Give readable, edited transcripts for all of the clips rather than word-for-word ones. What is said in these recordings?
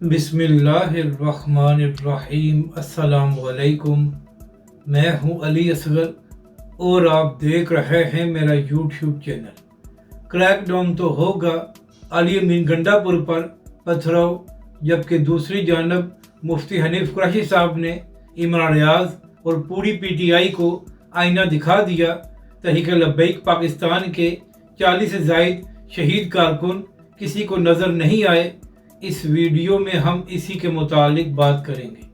बिस्मिल्लाहिर्रहमानिर्रहीम। अस्सलाम वालेकुम। मैं हूं अली असगर और आप देख रहे हैं मेरा यूट्यूब चैनल। क्रैकडाउन तो होगा अली अमीन गंडापुर पर पथराव, जबकि दूसरी जानब मुफ्ती हनीफ कुरैशी साहब ने इमरान रियाज और पूरी पीटीआई को आईना दिखा दिया। तहरीक लब्बैक पाकिस्तान के 40 से ज़ायद शहीद कारकुन किसी को नज़र नहीं आए। इस वीडियो में हम इसी के मुतालिक बात करेंगे,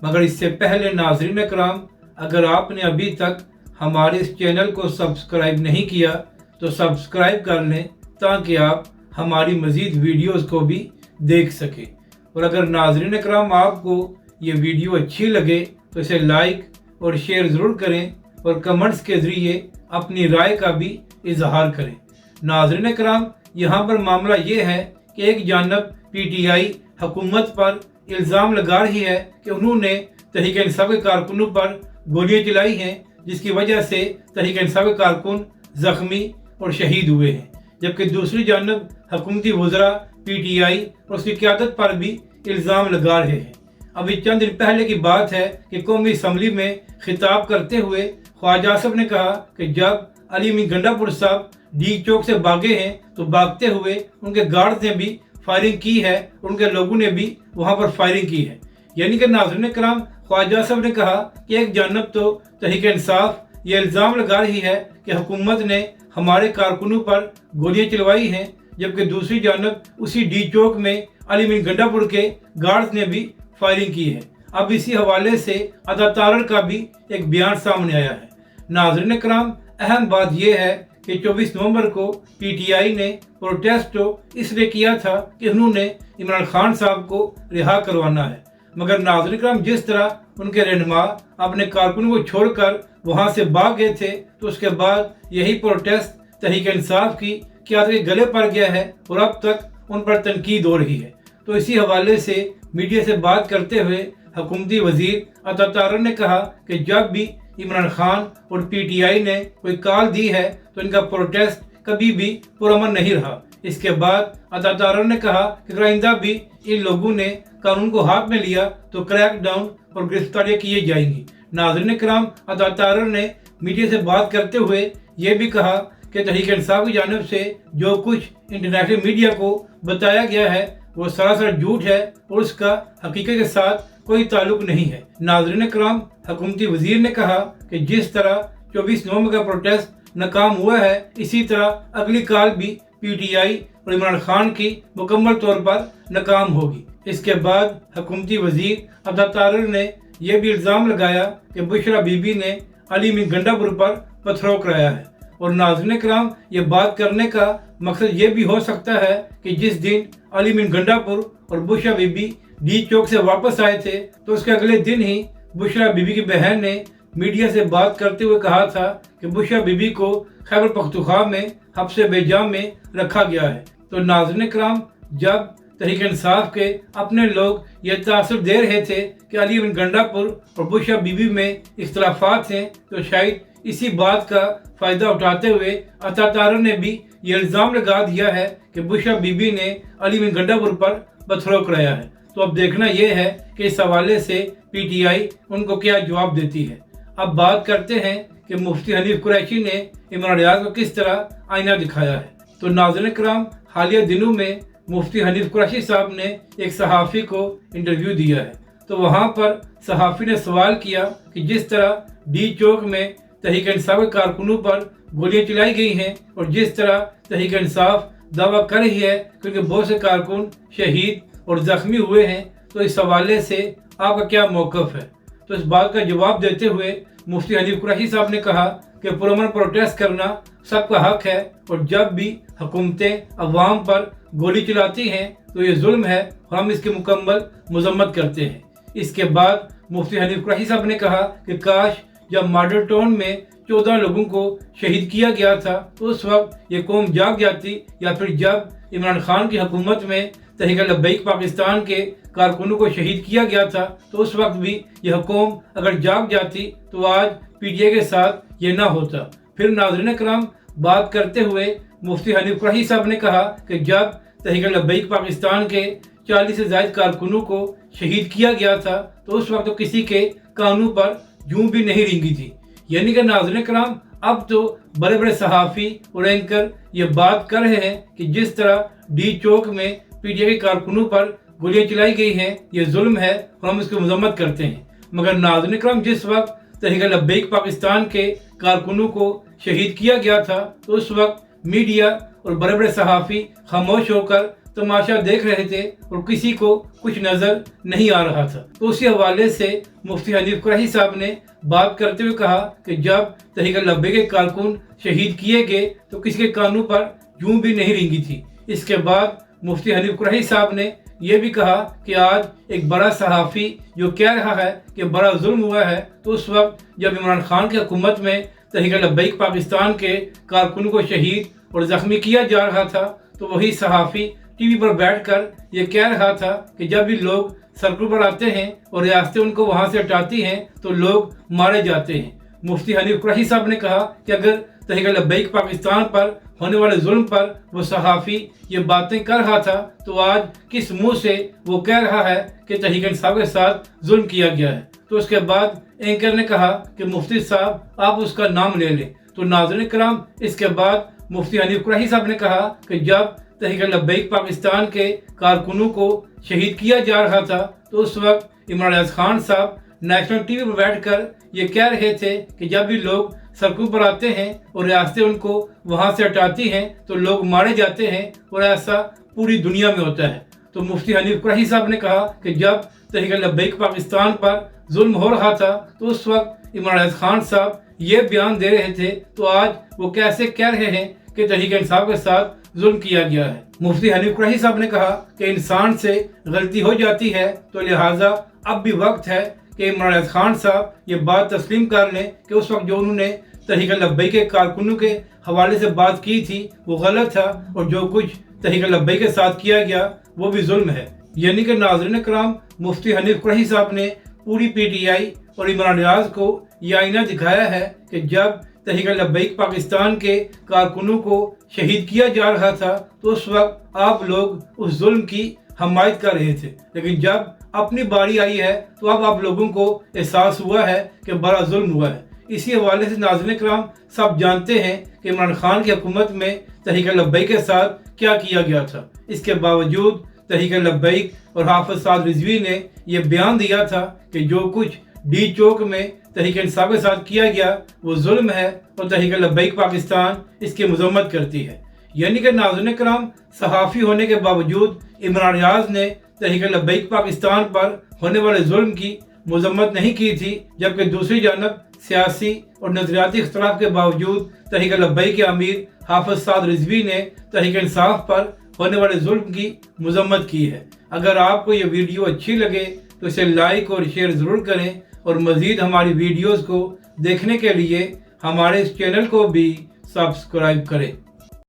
मगर इससे पहले नाज़रीन कराम, अगर आपने अभी तक हमारे इस चैनल को सब्सक्राइब नहीं किया तो सब्सक्राइब कर लें ताकि आप हमारी मज़ीद वीडियोस को भी देख सकें। और अगर नाज़रीन कराम आपको ये वीडियो अच्छी लगे तो इसे लाइक और शेयर ज़रूर करें और कमेंट्स के ज़रिए अपनी राय का भी इजहार करें। नाज़रीन कराम, यहाँ पर मामला ये है कि एक जानब पीटीआई हुकूमत पर इल्ज़ाम लगा रही है कि उन्होंने तहरीक इंसाफ के कारकुनों पर गोलियां चलाई हैं, जिसकी वजह से तहरीक इंसाफ के कारकुन ज़ख्मी और शहीद हुए हैं, जबकि दूसरी जानब हुकूमती वज़रा पीटीआई और उसकी क़यादत पर भी इल्ज़ाम लगा रहे हैं। अभी चंद दिन पहले की बात है कि कौमी असम्बली में खिताब करते हुए ख्वाजा आसिफ ने कहा कि जब अली अमीन गंडापुर साहब डी चौक से भागे हैं तो भागते हुए उनके गार्ड ने भी फायरिंग की है, उनके लोगों ने भी वहां पर फायरिंग की है। यानी कि नाज़रीन कराम, ख्वाजा साहब ने कहा कि एक जानब तो तहरीक इंसाफ ये इल्ज़ाम लगा रही है कि हुकूमत ने हमारे कारकुनों पर गोलियां चलवाई हैं, जबकि दूसरी जानब उसी डी चौक में अली अमीन गंडापुर के गार्ड्स ने भी फायरिंग की है। अब इसी हवाले से अता तारर का भी एक बयान सामने आया है। नाज़रीन कराम, अहम बात यह है कि 24 नवंबर को पीटीआई ने प्रोटेस्ट तो इसलिए किया था कि उन्होंने इमरान खान साहब को रिहा करवाना है, मगर नाज़रीन कराम, जिस तरह उनके रहनुमा अपने कारकुनों को छोड़कर वहां से भाग गए थे, तो उसके बाद यही प्रोटेस्ट तहरीक इंसाफ की क़यादत के गले पड़ गया है और अब तक उन पर तनकीद हो रही है। तो इसी हवाले से मीडिया से बात करते हुए हुकूमती वजीर अता तारर ने कहा कि जब भी इमरान खान और पीटीआई ने कोई कॉल दी है तो इनका प्रोटेस्ट कभी भी पुरअमन नहीं रहा। इसके बाद अता तारर ने कहा कि अगर आइंदा भी इन लोगों ने कानून को हाथ में लिया तो क्रैकडाउन और गिरफ्तारियां किए जाएंगी। नाज़रीन कराम, अता तारर ने मीडिया से बात करते हुए ये भी कहा कि तहरीक इंसाफ की जानिब से जो कुछ इंटरनेशनल मीडिया को बताया गया है वो सरासर झूठ है और उसका हकीकत के साथ कोई ताल्लुक नहीं है। नाज़रीन कराम, हुकूमती वजीर ने कहा कि जिस तरह 24 नवंबर का प्रोटेस्ट नाकाम हुआ है, इसी तरह अगली कॉल भी पीटीआई और इमरान खान की मुकम्मल तौर पर नाकाम होगी। इसके बाद हुकूमती वजीर अता तारर ने यह भी इल्ज़ाम लगाया कि बुशरा बीबी ने अली अमीन गंडापुर पर पथराव कराया है। और नाज़रीन कराम, ये बात करने का मकसद ये भी हो सकता है कि जिस दिन अली अमीन गंडापुर और बुशरा बीबी डी चौक से वापस आए थे तो उसके अगले दिन ही बुशरा बीबी की बहन ने मीडिया से बात करते हुए कहा था कि बुशरा बीबी को खैबर पख्तूनख्वा में हब्से बेजाम में रखा गया है। तो नाज़रीन कराम, जब तहरीक इंसाफ के अपने लोग ये तासुर दे रहे थे कि अली अमीन गंडापुर और बुशरा बीबी में इख्तलाफात हैं, तो शायद इसी बात का फ़ायदा उठाते हुए अता तारर ने भी ये इल्ज़ाम लगा दिया है कि बुशरा बीबी ने अली अमीन गंडापुर पर पथराव कराया है। तो अब देखना यह है कि इस हवाले से पीटीआई उनको क्या जवाब देती है। अब बात करते हैं कि मुफ्ती हनीफ कुरैशी ने इमरान रियाज को किस तरह आईना दिखाया है। तो नाज़रीन कराम, हालिया दिनों में मुफ्ती हनीफ कुरैशी साहब ने एक सहाफ़ी को इंटरव्यू दिया है। तो वहाँ पर सहाफ़ी ने सवाल किया कि जिस तरह डी चौक में तहरीक इंसाफ के कारकुनों पर गोलियां चलाई गई हैं और जिस तरह तहरीक इंसाफ दावा कर रही है क्योंकि बहुत से कारकुन शहीद और ज़ख्मी हुए हैं, तो इस हवाले से आपका क्या मौक़िफ़ है। तो इस बात का जवाब देते हुए मुफ्ती हनीफ कुरैशी साहब ने कहा कि पुरअमन प्रोटेस्ट करना सबका हक है और जब भी हुकूमतें अवाम पर गोली चलाती हैं तो ये जुल्म है और हम इसकी मुकम्मल मजम्मत करते हैं। इसके बाद मुफ्ती हनीफ कुरैशी साहब ने कहा कि काश जब मॉडल टाउन में 14 लोगों को शहीद किया गया था तो उस वक्त ये कौम जाग जाती, या फिर जब इमरान खान की हुकूमत में तहरीक लब्बैक पाकिस्तान के कारकुनों को शहीद किया गया था तो उस वक्त भी यह कौम अगर जाग जाती तो आज पीटीआई के साथ ये ना होता। फिर नाज़रीन कराम, बात करते हुए मुफ्ती हनीफ कुरैशी साहब ने कहा कि जब तहरीक लब्बैक पाकिस्तान के 40 से ज़ायद कारकुनों को शहीद किया गया था तो उस वक्त तो किसी के कानों पर जूं भी नहीं रेंगी थी। यानी कि नाज़रीन कराम, अब तो बड़े बड़े सहाफ़ी और एंकर ये बात कर रहे हैं कि जिस तरह डी चौक में पीटीआई के कारकुनों पर गोलियां चलाई गई हैं, ये जुल्म है और हम इसकी मजम्मत करते हैं। मगर नाज़रीन कराम, जिस वक्त तहरीक लब्बैक पाकिस्तान के कारकुनों को शहीद किया गया था तो उस वक्त मीडिया और बड़े बड़े सहाफ़ी खामोश होकर तमाशा देख रहे थे और किसी को कुछ नज़र नहीं आ रहा था। तो उसी हवाले से मुफ्ती हनीफ कुरैशी साहब ने बात करते हुए कहा कि जब तहरीक लब्बैक के कारकुन शहीद किए गए तो किसी के कानों पर जूं भी नहीं रेंगी थी। इसके बाद मुफ्ती हनीफ कुरैशी साहब ने यह भी कहा कि आज एक बड़ा सहाफ़ी जो कह रहा है कि बड़ा जुल्म हुआ है, तो उस वक्त जब इमरान खान की हुकूमत में तहरीक लब्बैक पाकिस्तान के कारकुन को शहीद और ज़ख्मी किया जा रहा था तो वही सहाफ़ी टीवी पर बैठकर ये कह रहा था कि जब भी लोग सड़कों पर आते हैं और रियासतें उनको वहाँ से हटाती हैं तो लोग मारे जाते हैं। मुफ्ती हनीफ कुरैशी साहब ने कहा कि अगर तहरीक लब्बैक पाकिस्तान पर होने वाले जुल्म पर वो सहाफ़ी ये बातें कर रहा था तो आज किस मुंह से वो कह रहा है कि तहरीक इंसाफ के साथ जुल्म किया गया है। तो उसके बाद एंकर ने कहा कि मुफ्ती साहब आप उसका नाम ले लें। तो नाज़रीन कराम, इसके बाद मुफ्ती हनीफ कुरैशी साहब ने कहा कि जब तहरीक लब्बैक पाकिस्तान के कारकुनों को शहीद किया जा रहा था तो उस वक्त इमरान खान साहब नेशनल टीवी पर बैठकर ये कह रहे थे कि जब भी लोग सड़कों पर आते हैं और रियासतें उनको वहाँ से हटाती हैं तो लोग मारे जाते हैं और ऐसा पूरी दुनिया में होता है। तो मुफ्ती हनीफ कुरैशी साहब ने कहा कि जब तहरीक लब्बैक पाकिस्तान पर जुल्म हो रहा था तो उस वक्त इमरान खान साहब ये बयान दे रहे थे तो आज वो कैसे कह रहे हैं कि तहरीक इंसाफ के साथ जुल्म किया गया है। मुफ्ती हनीफ कुरैशी साहब ने कहा कि इंसान से गलती हो जाती है तो लिहाजा अब भी वक्त है कि इमरान खान साहब ये बात तस्लीम कर लें कि उस वक्त जो उन्होंने तहरीक लब्बैक के कारकुनों के हवाले से बात की थी वो गलत था और जो कुछ तहरीक लब्बैक के साथ किया गया वो भी जुल्म है। यानी कि नाज़रीन कराम, मुफ्ती हनीफ कुरैशी साहब ने पूरी पीटीआई और इमरान रियाज को यह आईना दिखाया है कि जब तहरीक लब्बैक पाकिस्तान के कारकुनों को शहीद किया जा रहा था तो उस वक्त आप लोग उस जुल्म की हमायत कर रहे थे, लेकिन जब अपनी बारी आई है तो अब आप लोगों को एहसास हुआ है कि बड़ा जुल्म हुआ है। इसी हवाले से नाज़रीन कराम, सब जानते हैं कि इमरान खान की हुकूमत में तहरीक लब्बैक के साथ क्या किया गया था। इसके बावजूद तहरीक लब्बैक और हाफिज साद रिजवी ने यह बयान दिया था कि जो कुछ डी चौक में तहरीक इंसाफ के साथ किया गया वो जुल्म है और तहरीक लब्बैक पाकिस्तान इसकी मजम्मत करती है। यानी कि नाज़रीन कराम, सहाफ़ी होने के बावजूद इमरान रियाज ने तहरीक लब्बैक पाकिस्तान पर होने वाले जुल्म की मजम्मत नहीं की थी, जबकि दूसरी जानब सियासी और नजरियाती इख्तलाफ के बावजूद तहरीक लब्बैक के अमीर हाफिज साद रिजवी ने तहरीक इंसाफ पर होने वाले जुल्म की मजम्मत की है। अगर आपको ये वीडियो अच्छी लगे तो इसे लाइक और शेयर ज़रूर करें और मज़ीद हमारी वीडियोज़ को देखने के लिए हमारे इस चैनल को भी सब्सक्राइब करें।